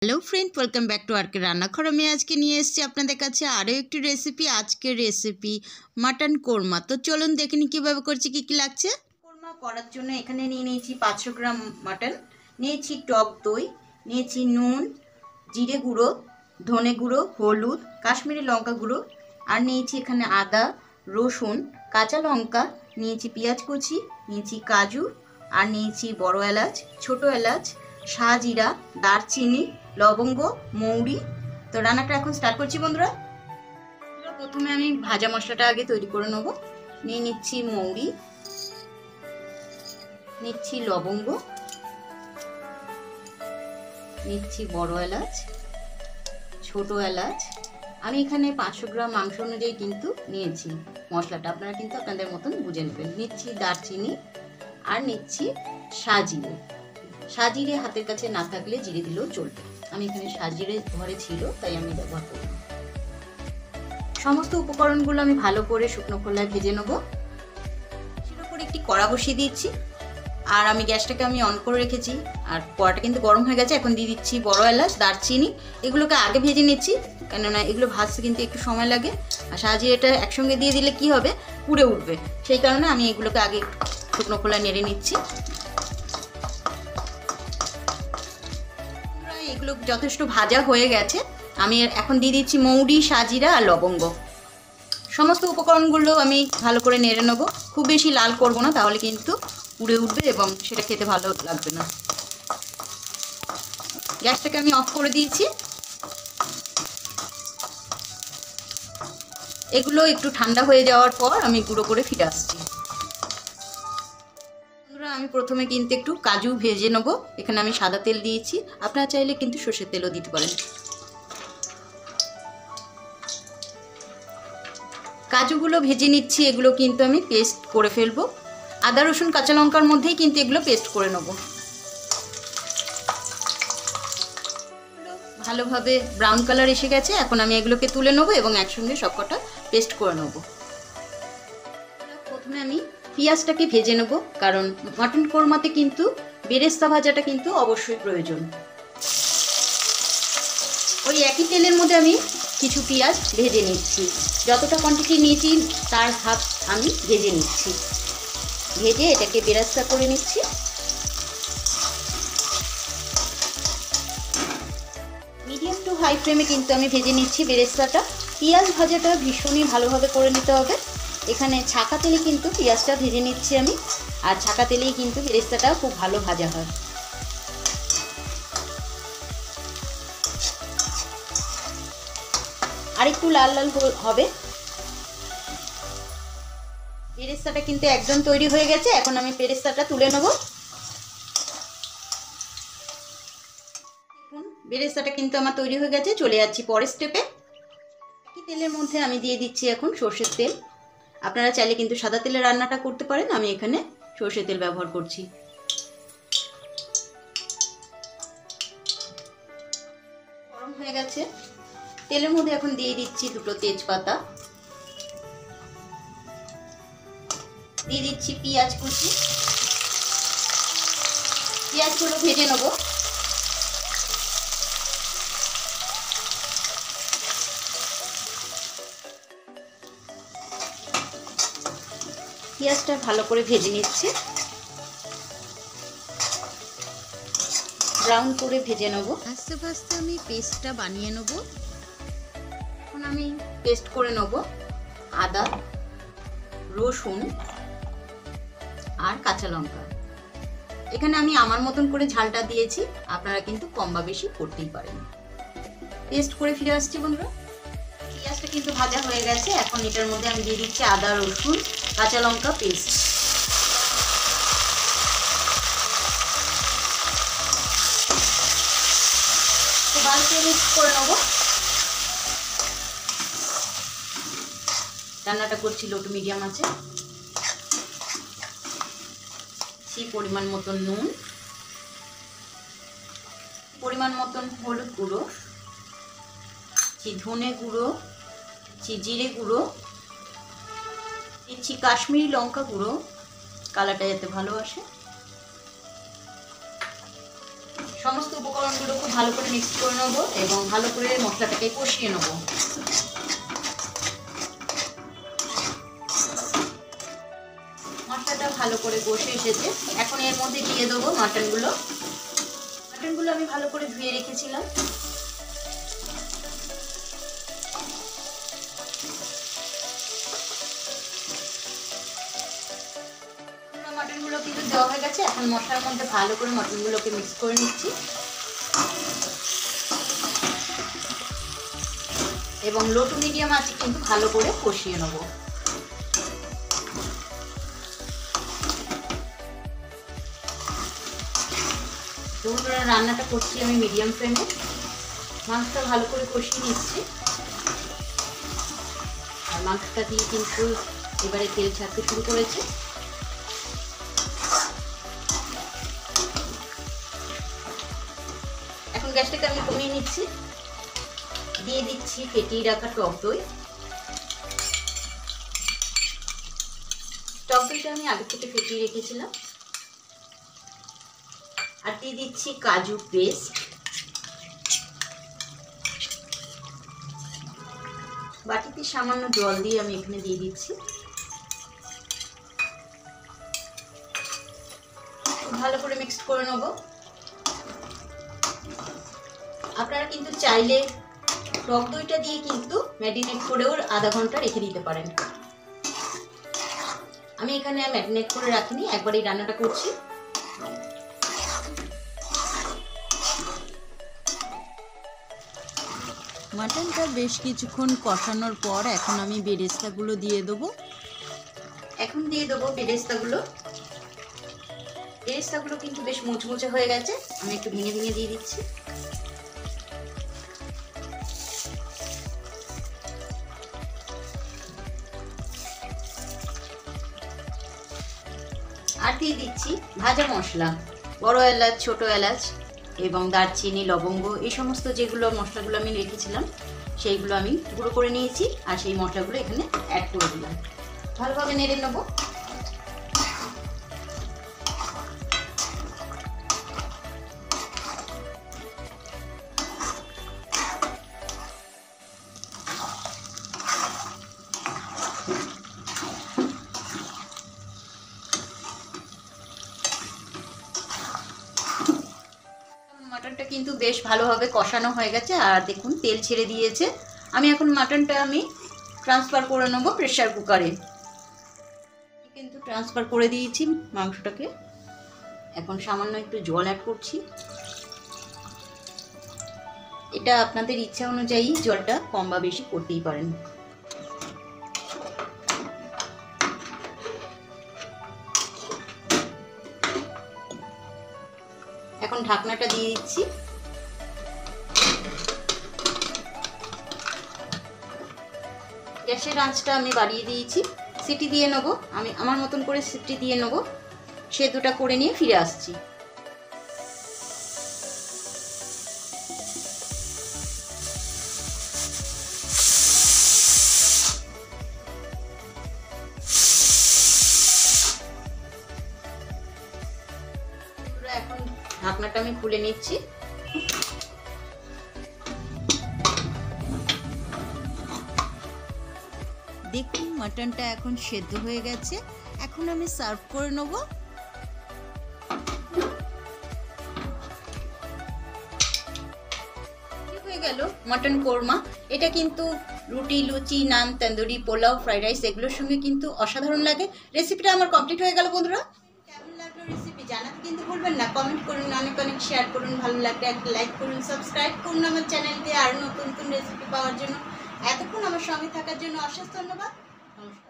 Hello friend, welcome back to RK Rannaghar. मैं आज के निये एसेछि आपनादेर काछे आरो एकटी रेसिपि। आजकेर रेसिपि मटन कोरमा। तो चलुन देखे नि किभाबे करछि, कि लागছে। कोरमा करार जोन्नो एखाने निये निয়েছি 500 ग्राम मटन, निয়েছি टक दई, निয়েছি নুন, जिरे गुঁড়ো, धने गुঁড়ো, हलुद, काश्मीरी लंका गुঁড়ো और निয়েছি एखाने आदा, रसुन, काँचा लंका, निয়েছি पेঁয়াজ कुचि, निয়েছি काजू और निয়েছি बड़ो एलाच, छोटो एलाच, शाहजिरा, दारचिनी, लवंग, मौरी। तो रान्नाटा एखन स्टार्ट करछि बंधुरा। प्रथमे आमि भाजा मशलाटा आगे तैरि करे नेब। निये निচ্ছি मौरी, निচ্ছি लवंग, निচ্ছি बड़ो एलाच, छोटो एलाच। आमि एखाने 500 ग्राम मांस अनुयायी किन्तु निয়েছি मशलाटा, आपनारा किन्तु आपनादेर मतन बुझे नेবেন। निচ্ছি दारचिनी और निচ্ছি शाहजिरे। शाहजिरे हाथेर काछे ना थाकले जिरे दिलेও चलবে। আমি এখানে শাহজিরে ঘরে ছিল তাই আমি ব্যবহার করব। সমস্ত উপকরণগুলো আমি ভালো করে শুকনো খোলায় ভেজে নেব। সেটার উপর একটি কড়া বসিয়ে দিয়েছি আর আমি গ্যাসটাকে অন করে রেখেছি আর কড়াটা কিন্তু গরম হয়ে গেছে। এখন দিয়ে দিচ্ছি বড় এলাচ, দারচিনি। এগুলোকে আগে ভেজে নিচ্ছি কেননা এগুলো ভাজতে কিন্তু একটু সময় লাগে আর শাহজিরেটা একসঙ্গে দিয়ে দিলে কি হবে, পুড়ে উঠবে। সেই কারণে আমি এগুলোকে আগে শুকনো খোলায় নেড়ে নিচ্ছি। এগুলো যথেষ্ট ভাজা হয়ে গেছে। আমি এখন দিয়ে দিচ্ছি মৌরি, শাহজিরা আর লবঙ্গ। সমস্ত উপকরণগুলো আমি ভালো করে নেড়ে নেব। খুব বেশি লাল করব না, তাহলে কিন্তু পুড়ে উঠবে এবং সেটা খেতে ভালো লাগবে না। গ্যাসটাকে আমি অফ করে দিয়েছি। এগুলো একটু ঠান্ডা হয়ে যাওয়ার পর আমি গুঁড়ো করে ফিরে আসছি। আমি প্রথমে কিন্তু একটু কাজু ভেজে নেব। এখানে আমি সাদা তেল দিয়েছি, আপনারা চাইলে কিন্তু সরষের তেলও দিতে পারেন। কাজুগুলো ভেজে নিচ্ছি। এগুলো কিন্তু আমি পেস্ট করে ফেলবো। আদা, রসুন, কাঁচা লঙ্কার মধ্যেই কিন্তু এগুলো পেস্ট করে নেব। ভালোভাবে ব্রাউন কালার এসে গেছে। এখন আমি এগুলোকে তুলে নেব এবং একসঙ্গে সবকটা পেস্ট করে নেব। প্রথমে আমি পেঁয়াজটাকে ভেজে নেব, কারণ মটন কোরমাতে কিন্তু বেরেস্তা ভাজাটা কিন্তু অবশ্যই প্রয়োজন। ওই একই তেলের মধ্যে আমি কিছু পেঁয়াজ ভেজে নিচ্ছি। যতটা কোয়ান্টিটি নিয়েছি তার হাফ আমি ভেজে নিচ্ছি। ভেজে এটাকে বেরেস্তা করে নিচ্ছি। মিডিয়াম টু হাই ফ্লেমে কিন্তু আমি ভেজে নিচ্ছি বেরেস্তাটা। পেঁয়াজ ভাজাটা ভীষণই ভালোভাবে করে নিতে হবে। এখানে ছাকা তেলে কিন্তু পেঁয়াজটা ভেজে নিচ্ছি আমি, আর ছাকা তেলেই কিন্তু বেরেস্তাটা খুব ভালো ভাজা হয়। আর একটু লাল লাল হবে। বেরেস্তাটা কিন্তু একদম তৈরি হয়ে গেছে। এখন আমি বেরেস্তাটা তুলে নেব। দেখুন বেরেস্তাটা কিন্তু আমার তৈরি হয়ে গেছে। চলে যাচ্ছি পরের স্টেপে। এই তেলের মধ্যে আমি দিয়ে দিচ্ছি এখন সরষের তেল। আপনারা চাইলে কিন্তু সাদা তেলে রান্নাটা করতে পারেন, আমি এখানে সরষের তেল ব্যবহার করছি। গরম হয়ে গেছে। তেলের মধ্যে এখন দিয়ে দিচ্ছি দুটো তেজপাতা, দিয়ে দিচ্ছি পেঁয়াজ কুচি। পেঁয়াজগুলো ভেজে নেব। পেঁয়াজটা ভালো করে ভেজে নিচ্ছি, ব্রাউন করে ভেজে নেব। আস্তে আস্তে আমি পেস্টটা বানিয়ে নেব। এখন আমি পেস্ট করে নেব আদা, রসুন আর কাঁচা লঙ্কা। এখানে আমি আমার মতন করে ঝালটা দিয়েছি, আপনারা কিন্তু কম বা বেশি করতেই পারেন। পেস্ট করে ফিরে আসছি বন্ধুরা। পেঁয়াজটা কিন্তু ভাজা হয়ে গেছে। এখন এটার মধ্যে আমি দিয়ে দিচ্ছি আদা, রসুন, কাঁচা লঙ্কা পেস্ট। ভালো করে মিক্স করে নেব। রান্নাটা করছি লো টু মিডিয়াম আছে। পরিমাণ মতন নুন, পরিমাণ মতন হলুদ গুঁড়ো, ধনে গুঁড়ো, জিরে গুঁড়ো, দিচ্ছি কাশ্মীরি লঙ্কা গুঁড়ো, কালারটা যাতে ভালো আসে। সমস্ত উপকরণগুলো খুব ভালো করে মিক্স করে নেবো এবং ভালো করে মশলাটাকে কষিয়ে নেবো। মশলাটা ভালো করে কষে এসেছে, এখন এর মধ্যে দিয়ে দেবো মাটনগুলো। মাটনগুলো আমি ভালো করে ধুয়ে রেখেছিলাম। মাটনগুলো কিন্তু দেওয়া হয়ে গেছে, এখন মশলার মধ্যে ভালো করে মাটনগুলোকে মিক্স করে নিচ্ছি এবং লো টু মিডিয়াম আঁচে কিন্তু ভালো করে কষিয়ে নেব। রান্নাটা করছি আমি মিডিয়াম ফ্লেমে। মাংসটা ভালো করে কষিয়ে নিচ্ছি আর মাংসটা দিয়ে কিন্তু এবারে তেল ছাড়তে শুরু করেছে। এখন গ্যাসটাকে আমি কমিয়ে নিচ্ছি, দিয়ে দিচ্ছি ফেটিয়ে রাখা টক দই। টক দইটা আমি আগে থেকে ফেটিয়ে রেখেছিলাম। আর দিয়ে দিচ্ছি কাজু পেস্ট, বাটিতে সামান্য জল দিয়ে আমি এখানে দিয়ে দিচ্ছি। ভালো করে মিক্স করে নেব। আপনারা কিন্তু চাইলে টক দইটা দিয়ে কিন্তু ম্যারিনেট করেও আধা ঘন্টা রেখে দিতে পারেন। আমি এখানে ম্যারিনেট করে রাখিনি, একবারই রান্নাটা করছি। মাটনটা বেশ কিছুক্ষণ কষানোর পর এখন আমি বেরেস্তাগুলো দিয়ে দেবো। এখন দিয়ে দেবো বেরেস্তাগুলো। বেরেস্তাগুলো কিন্তু বেশ মুচমুচে হয়ে গেছে, আমি একটু ভেঙে ভেঙে দিয়ে দিচ্ছি। আর দিয়ে দিচ্ছি ভাজা মশলা, বড় এলাচ, ছোট এলাচ এবং দারচিনি, লবঙ্গ, এই সমস্ত যেগুলো মশলাগুলো আমি রেখেছিলাম সেইগুলো আমি গুঁড়ো করে নিয়েছি আর সেই মশলাগুলো এখানে অ্যাড করে দিলাম। ভালোভাবে নেড়ে নেবো। মাটনটা কিন্তু বেশ ভালোভাবে কষানো হয়ে গেছে আর দেখুন তেল ছেড়ে দিয়েছে। আমি এখন মাটনটা ট্রান্সফার করে নেবো প্রেসার কুকারে। কিন্তু ট্রান্সফার করে দিয়েছি মাংসটাকে। এখন সামান্য একটু জল অ্যাড করছি। এটা আপনাদের ইচ্ছা অনুযায়ী জলটা কম বা বেশি করতেই পারেন। এখন ঢাকনাটা দিয়ে দিচ্ছি। গ্যাসের আঁচটা আমি বাড়িয়ে দিয়েছি। সিটি দিয়ে নেবো, আমি আমার মতন করে সিটি দিয়ে নেবো। সেদ্ধটা করে নিয়ে ফিরে আসছি। এখন ঢাকনাটা আমি খুলে নিচ্ছি। দেখুন মাটনটা এখন সেদ্ধ হয়ে গেছে, এখন আমি সার্ভ করে নেব। হয়ে গেল মটন কোরমা। এটা কিন্তু রুটি, লুচি, নান, তন্দুরি, পোলাও, ফ্রাইড রাইস এগুলোর সঙ্গে কিন্তু অসাধারণ লাগে। রেসিপিটা আমার কমপ্লিট হয়ে গেল বন্ধুরা। কেমন লাগলো রেসিপি জানাতে কিন্তু ভুলবেন না। কমেন্ট করুন, অনেক অনেক শেয়ার করুন, ভালো লাগলে একটা লাইক করুন, সাবস্ক্রাইব করুন আমার চ্যানেলটি আর নতুন নতুন রেসিপি পাওয়ার জন্য। এতক্ষণ আমার সঙ্গে থাকার জন্য অশেষ ধন্যবাদ। নমস্কার।